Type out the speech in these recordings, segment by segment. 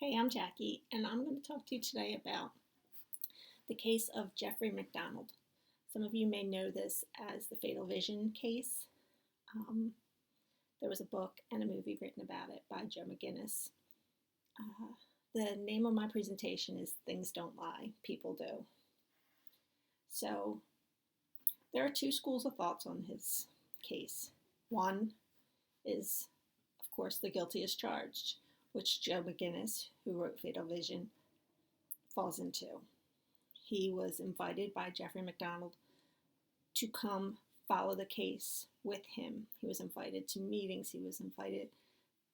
Hey, I'm Jackie, and I'm going to talk to you today about the case of Jeffrey MacDonald. Some of you may know this as the Fatal Vision case. Um, there was a book and a movie written about it by Joe McGinnis. The name of my presentation is Things Don't Lie, People Do. So, there are two schools of thoughts on his case. One is, of course, the guilty as charged, which Joe McGinnis, who wrote Fatal Vision, falls into. He was invited by Jeffrey MacDonald to come follow the case with him. He was invited to meetings. He was invited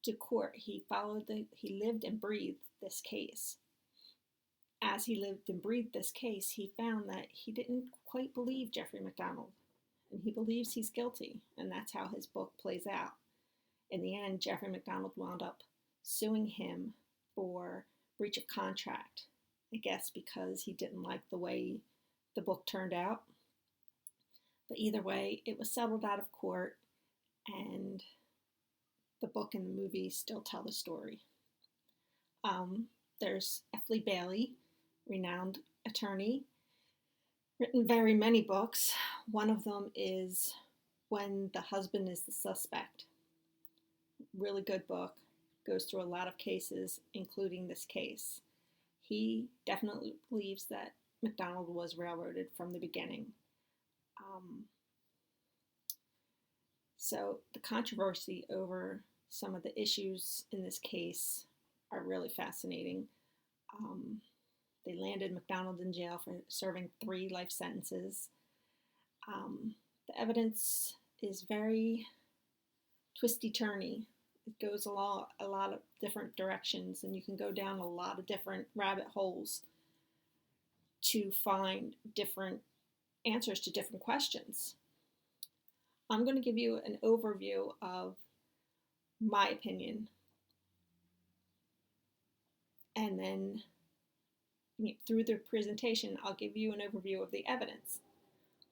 to court. He lived and breathed this case. As he lived and breathed this case, he found that he didn't quite believe Jeffrey MacDonald, and he believes he's guilty, and that's how his book plays out. In the end, Jeffrey MacDonald wound up suing him for breach of contract, I guess because he didn't like the way the book turned out. But either way, it was settled out of court, and the book and the movie still tell the story. There's F. Lee Bailey, renowned attorney, written very many books. One of them is When the Husband is the Suspect. Really good book. Goes through a lot of cases, including this case. He definitely believes that MacDonald was railroaded from the beginning. So the controversy over some of the issues in this case are really fascinating. They landed MacDonald in jail for serving 3 life sentences. The evidence is very twisty-turny. It goes a lot of different directions, and you can go down a lot of different rabbit holes to find different answers to different questions. I'm going to give you an overview of my opinion, and then through the presentation, I'll give you an overview of the evidence.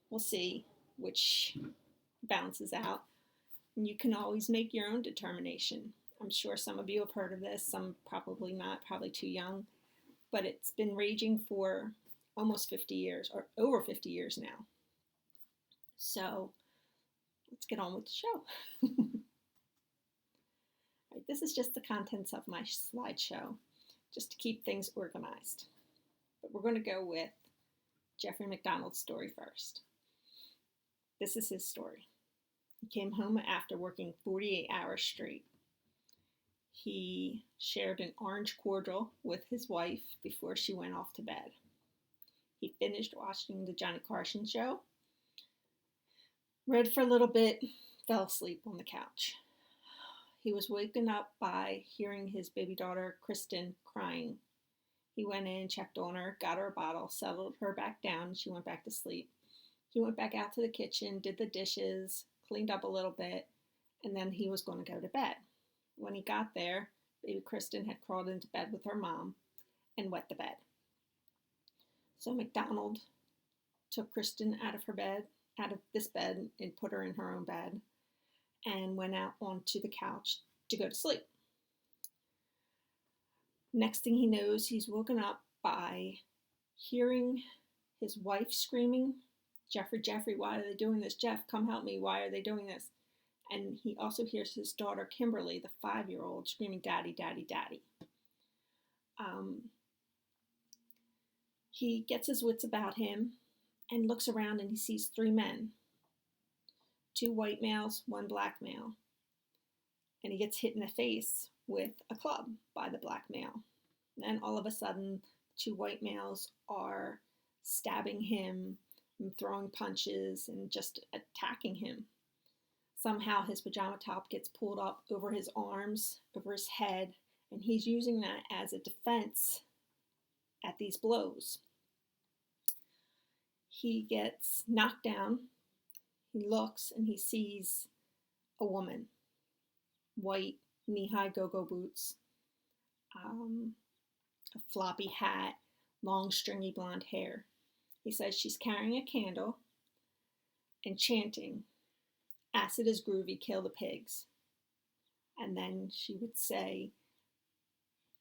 We'll see which balances out. And you can always make your own determination. I'm sure some of you have heard of this, some probably not, probably too young, but it's been raging for almost 50 years, or over 50 years now. So let's get on with the show. Right, this is just the contents of my slideshow, just to keep things organized. But we're going to go with Jeffrey MacDonald's story first. This is his story. He came home after working 48 hours straight. He shared an orange cordial with his wife before she went off to bed. He finished watching the Johnny Carson show, read for a little bit, fell asleep on the couch. He was woken up by hearing his baby daughter, Kristen, crying. He went in, checked on her, got her a bottle, settled her back down, and she went back to sleep. He went back out to the kitchen, did the dishes, cleaned up a little bit, and then he was going to go to bed. When he got there, baby Kristen had crawled into bed with her mom and wet the bed. So MacDonald took Kristen out of this bed, and put her in her own bed, and went out onto the couch to go to sleep. Next thing he knows, he's woken up by hearing his wife screaming, "Jeffrey, Jeffrey, why are they doing this? Jeff, come help me. Why are they doing this?" And he also hears his daughter, Kimberly, the 5-year-old, screaming, "Daddy, Daddy, Daddy." He gets his wits about him and looks around, and he sees 3 men, 2 white males, 1 black male. And he gets hit in the face with a club by the black male. Then all of a sudden, 2 white males are stabbing him and throwing punches and just attacking him. Somehow his pajama top gets pulled up over his arms, over his head, and he's using that as a defense at these blows. He gets knocked down. He looks and he sees a woman, white knee-high go-go boots, a floppy hat, long stringy blonde hair. He says she's carrying a candle and chanting, "Acid is groovy, kill the pigs." And then she would say,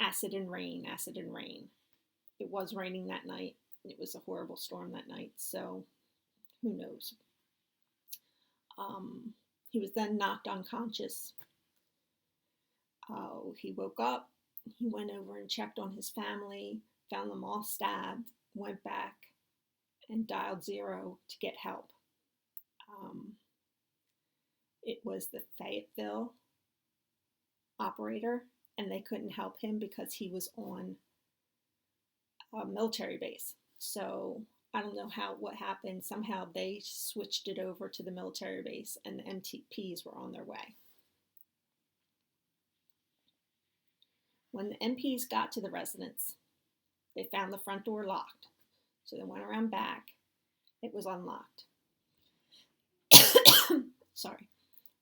acid and rain, acid and rain. It was raining that night. It was a horrible storm that night, so who knows. He was then knocked unconscious. He woke up. He went over and checked on his family, found them all stabbed, went back and dialed 0 to get help. It was the Fayetteville operator, and they couldn't help him because he was on a military base. So I don't know what happened. Somehow they switched it over to the military base, and the MPs were on their way. When the MPs got to the residence, they found the front door locked. So they went around back. It was unlocked. Sorry.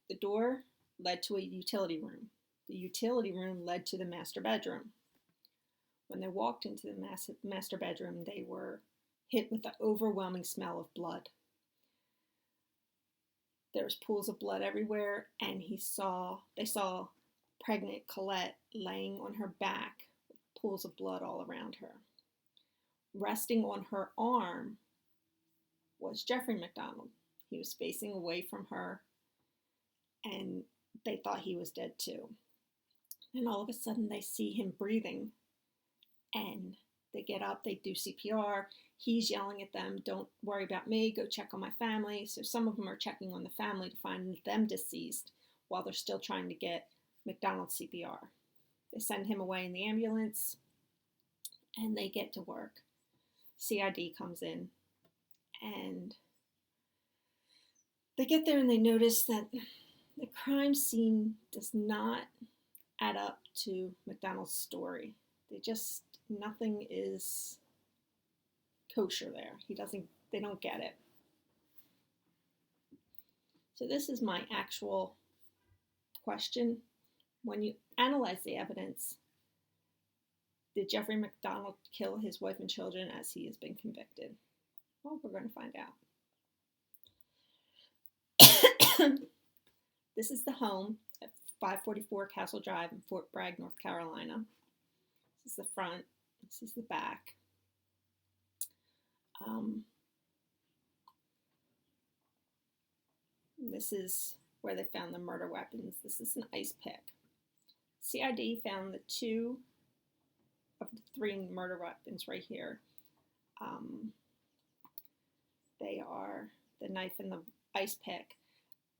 The door led to a utility room. The utility room led to the master bedroom. When they walked into the master bedroom, they were hit with the overwhelming smell of blood. There was pools of blood everywhere, and they saw pregnant Colette laying on her back with pools of blood all around her. Resting on her arm was Jeffrey MacDonald. He was facing away from her, and they thought he was dead too. And all of a sudden they see him breathing, and they get up, they do CPR. He's yelling at them, "Don't worry about me, go check on my family." So some of them are checking on the family to find them deceased while they're still trying to get MacDonald CPR. They send him away in the ambulance, and they get to work. CID comes in, and they get there and they notice that the crime scene does not add up to MacDonald's story. Nothing is kosher there. They don't get it. So this is my actual question. When you analyze the evidence, did Jeffrey MacDonald kill his wife and children as he has been convicted? Well, we're going to find out. This is the home at 544 Castle Drive in Fort Bragg, North Carolina. This is the front. This is the back. This is where they found the murder weapons. This is an ice pick. CID found the 2 of the 3 murder weapons right here. They are the knife and the ice pick.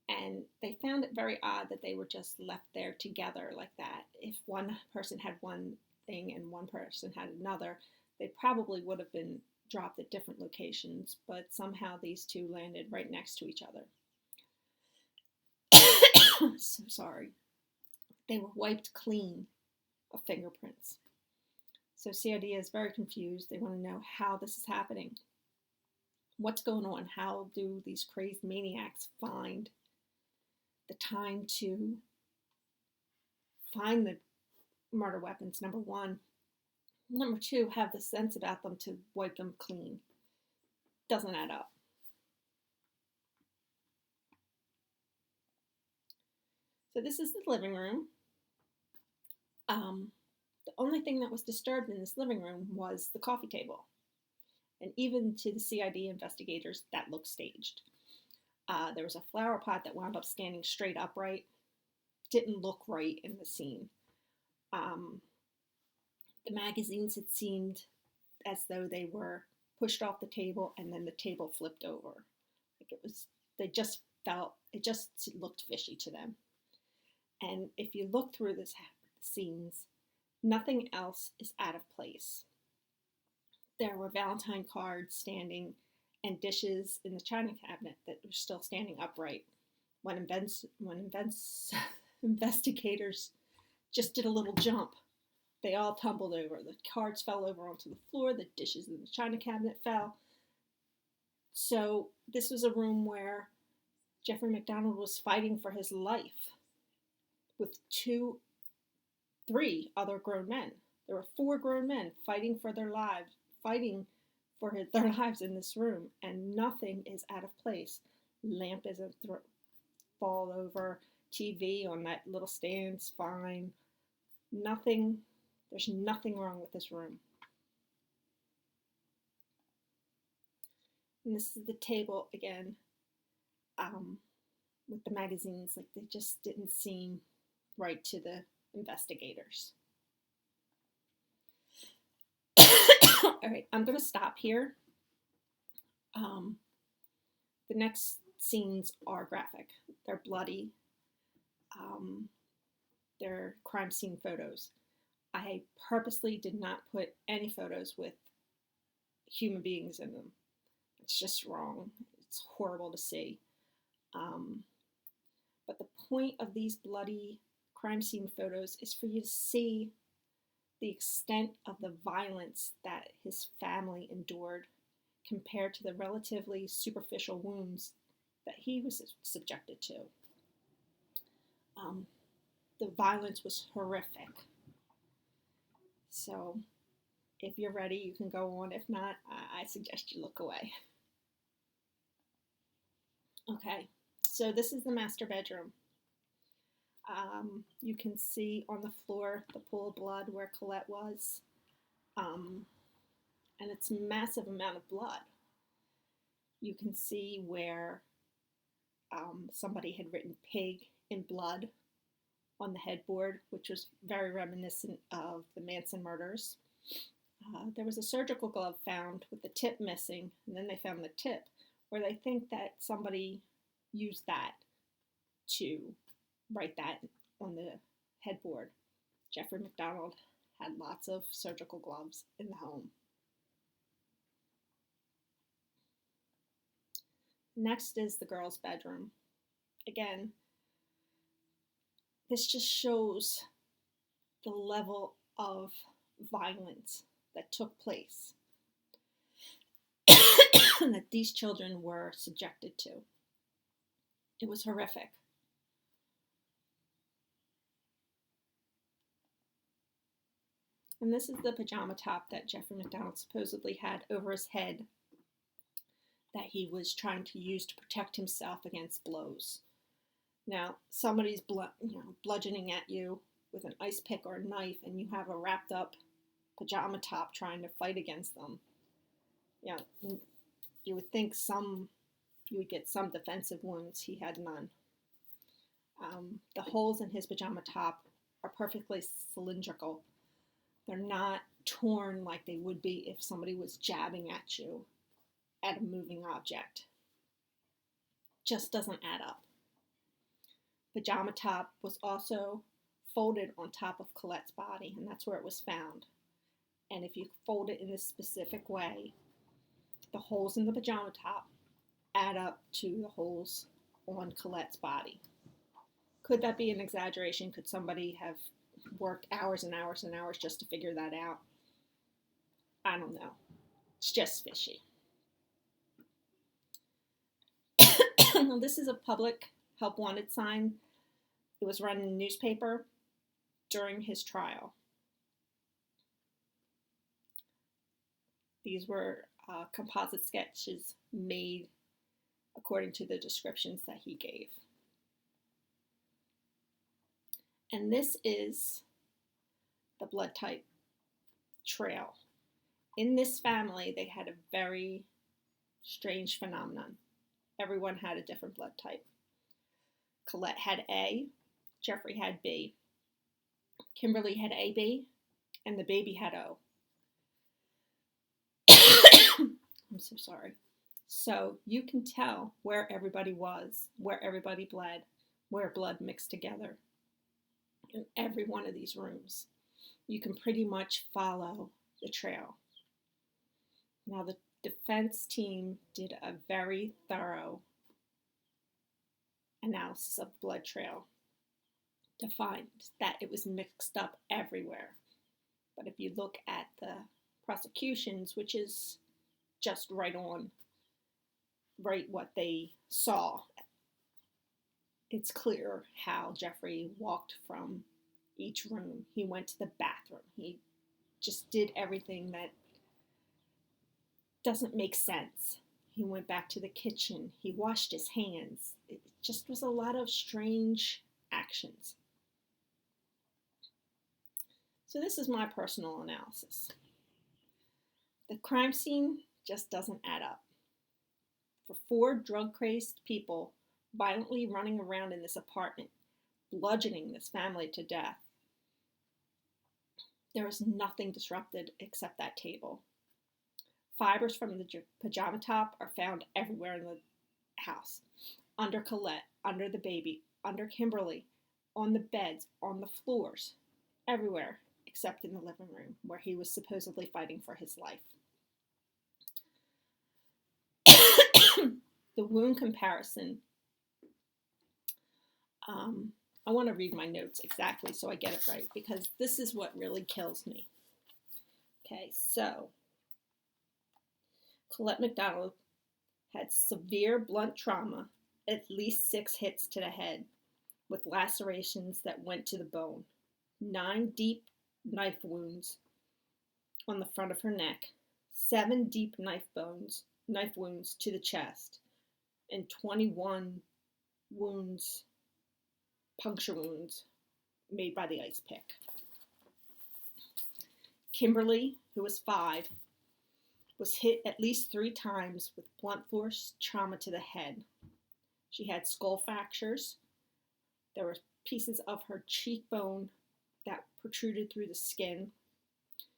And they found it very odd that they were just left there together like that. If one person had one thing and one person had another, they probably would have been dropped at different locations, but somehow these 2 landed right next to each other. So sorry. They were wiped clean of fingerprints. So CID is very confused. They want to know how this is happening. What's going on? How do these crazed maniacs find the time to find the murder weapons, number one? Number 2, have the sense about them to wipe them clean. Doesn't add up. So this is the living room. The only thing that was disturbed in this living room was the coffee table. And even to the CID investigators, that looked staged. There was a flower pot that wound up standing straight upright. Didn't look right in the scene. The magazines, it seemed as though they were pushed off the table and then the table flipped over. It just looked fishy to them. And if you look through the scenes, nothing else is out of place. There were Valentine cards standing and dishes in the china cabinet that were still standing upright. When investigators just did a little jump, they all tumbled over. The cards fell over onto the floor, the dishes in the china cabinet fell. So this was a room where Jeffrey MacDonald was fighting for his life with 3 other grown men. There were 4 grown men fighting for their lives in this room, and nothing is out of place. Lamp isn't fall over. TV on that little stand's fine. Nothing. There's nothing wrong with this room. And this is the table again, with the magazines. Like, they just didn't seem right to the investigators. All right, I'm going to stop here. The next scenes are graphic. They're bloody. They're crime scene photos. I purposely did not put any photos with human beings in them. It's just wrong. It's horrible to see. But the point of these bloody crime scene photos is for you to see the extent of the violence that his family endured compared to the relatively superficial wounds that he was subjected to. The violence was horrific. So if you're ready, you can go on. If not, I suggest you look away. Okay, so this is the master bedroom. You can see on the floor the pool of blood where Colette was. And it's a massive amount of blood. You can see where somebody had written pig in blood on the headboard, which was very reminiscent of the Manson murders. There was a surgical glove found with the tip missing, and then they found the tip, where they think that somebody used that to write that on the headboard. Jeffrey MacDonald had lots of surgical gloves in the home. Next is the girls' bedroom. Again, this just shows the level of violence that took place that these children were subjected to. It was horrific. And this is the pajama top that Jeffrey MacDonald supposedly had over his head that he was trying to use to protect himself against blows. Now, somebody's bludgeoning at you with an ice pick or a knife, and you have a wrapped up pajama top trying to fight against them. You would think you would get some defensive wounds. He had none. The holes in his pajama top are perfectly cylindrical. They're not torn like they would be if somebody was jabbing at you at a moving object. Just doesn't add up. Pajama top was also folded on top of Colette's body, and that's where it was found. And if you fold it in this specific way, the holes in the pajama top add up to the holes on Colette's body. Could that be an exaggeration? Could somebody have worked hours and hours and hours just to figure that out? I don't know. It's just fishy. Now, this is a public help wanted sign. It was run in a newspaper during his trial. These were composite sketches made according to the descriptions that he gave. And this is the blood type trail. In this family, they had a very strange phenomenon. Everyone had a different blood type. Colette had A, Jeffrey had B, Kimberly had AB, and the baby had O. I'm so sorry. So you can tell where everybody was, where everybody bled, where blood mixed together in every one of these rooms. You can pretty much follow the trail. Now, the defense team did a very thorough analysis of the blood trail to find that it was mixed up everywhere. But if you look at the prosecution's, which is just right what they saw, it's clear how Jeffrey walked from each room. He went to the bathroom. He just did everything that doesn't make sense. He went back to the kitchen. He washed his hands. It just was a lot of strange actions. So this is my personal analysis. The crime scene just doesn't add up. For 4 drug-crazed people violently running around in this apartment, bludgeoning this family to death, there was nothing disrupted except that table. Fibers from the pajama top are found everywhere in the house. Under Colette, under the baby, under Kimberly, on the beds, on the floors, everywhere except in the living room where he was supposedly fighting for his life. The wound comparison, I want to read my notes exactly so I get it right, because this is what really kills me. Okay, so Colette MacDonald had severe blunt trauma, at least 6 hits to the head, with lacerations that went to the bone, 9 deep knife wounds on the front of her neck, 7 deep knife wounds to the chest, and 21 wounds, puncture wounds, made by the ice pick. Kimberly, who was 5, was hit at least 3 times with blunt force trauma to the head. She had skull fractures. There were pieces of her cheekbone that protruded through the skin.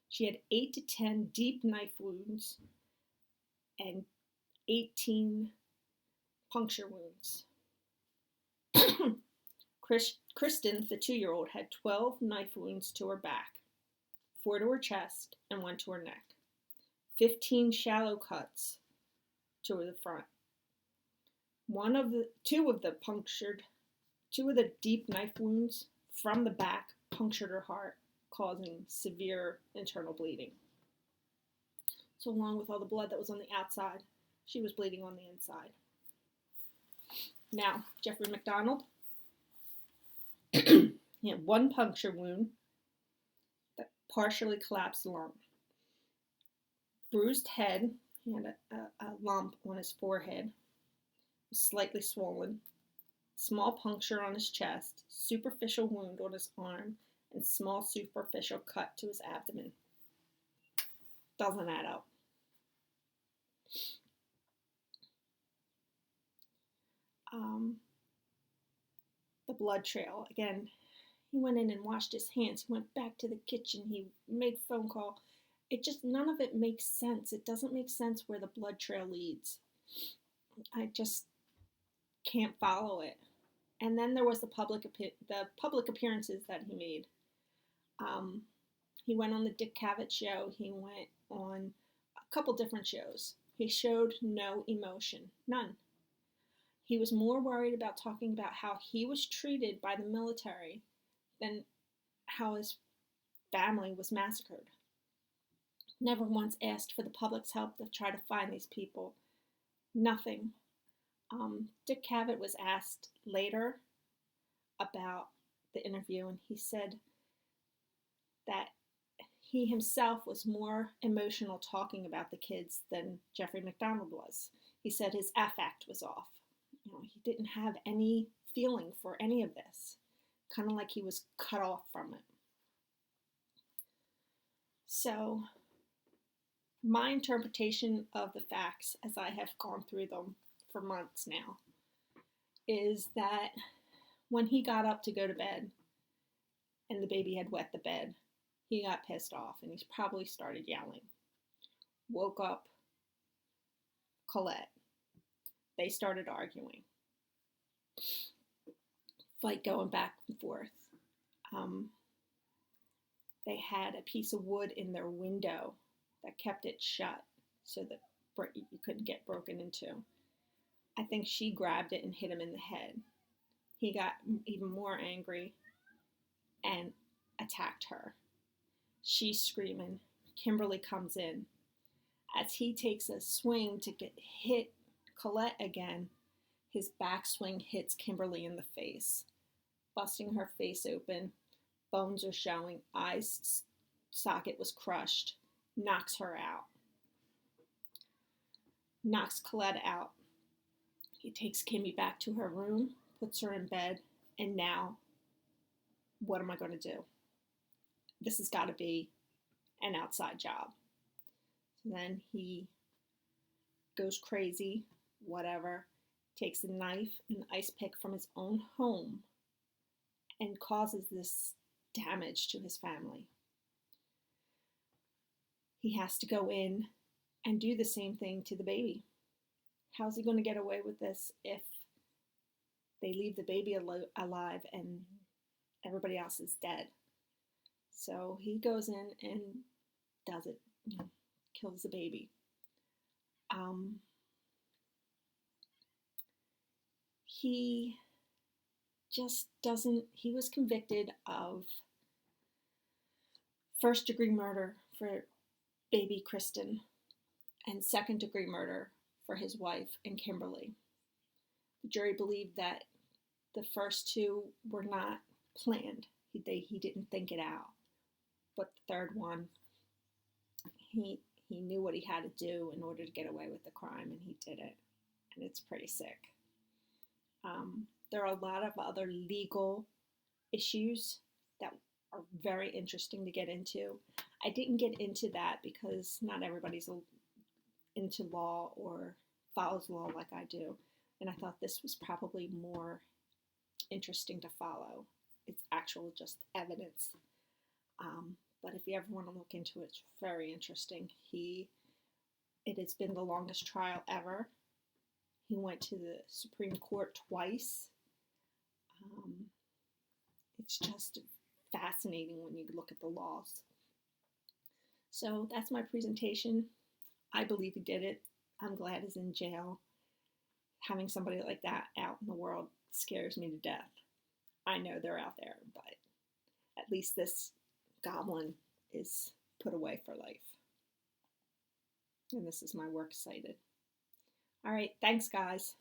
She had 8 to 10 deep knife wounds and 18 puncture wounds. Kristen, the 2-year-old, had 12 knife wounds to her back, 4 to her chest and 1 to her neck, 15 shallow cuts to the front. Two of the deep knife wounds from the back punctured her heart, causing severe internal bleeding. So along with all the blood that was on the outside, she was bleeding on the inside. Now, Jeffrey MacDonald, he had 1 puncture wound that partially collapsed lung. Bruised head, he had a lump on his forehead, slightly swollen, small puncture on his chest, superficial wound on his arm, and small superficial cut to his abdomen. Doesn't add up. The blood trail, again, he went in and washed his hands. He went back to the kitchen. He made a phone call. None of it makes sense. It doesn't make sense where the blood trail leads. I just can't follow it. And then there was the public appearances that he made. He went on the Dick Cavett show. He went on a couple different shows. He showed no emotion, none. He was more worried about talking about how he was treated by the military than how his family was massacred. Never once asked for the public's help to try to find these people. Nothing. Dick Cavett was asked later about the interview, and he said that he himself was more emotional talking about the kids than Jeffrey MacDonald was. He said his affect was off. He didn't have any feeling for any of this, kind of like he was cut off from it. So my interpretation of the facts, as I have gone through them for months now, is that when he got up to go to bed and the baby had wet the bed, he got pissed off and he probably started yelling. Woke up Colette. They started arguing. Fight going back and forth. They had a piece of wood in their window that kept it shut so that you couldn't get broken into. I think she grabbed it and hit him in the head. He got even more angry and attacked her. She's screaming. Kimberly comes in. As he takes a swing to hit Colette again, his backswing hits Kimberly in the face, busting her face open. Bones are showing. Eye socket was crushed. Knocks her out. Knocks Colette out. He takes Kimmy back to her room, puts her in bed, and now, what am I going to do? this has got to be an outside job. So then he goes crazy, whatever, takes a knife and an ice pick from his own home and causes this damage to his family. He has to go in and do the same thing to the baby. How's he going to get away with this if they leave the baby alive and everybody else is dead? So he goes in and does it, kills the baby. He just doesn't, he was convicted of first-degree murder for baby Kristen and second-degree murder for his wife and Kimberly. The jury believed that the first two were not planned. He didn't think it out. But the third one, he knew what he had to do in order to get away with the crime, and he did it. And it's pretty sick. There are a lot of other legal issues that are very interesting to get into. I didn't get into that because not everybody's into law or follows law like I do. And I thought this was probably more interesting to follow. It's actual just evidence. But if you ever want to look into it, it's very interesting. It has been the longest trial ever. He went to the Supreme Court twice. It's just fascinating when you look at the laws. So that's my presentation. I believe he did it. I'm glad he's in jail. Having somebody like that out in the world scares me to death. I know they're out there, but at least this goblin is put away for life. And this is my works cited. All right, thanks guys.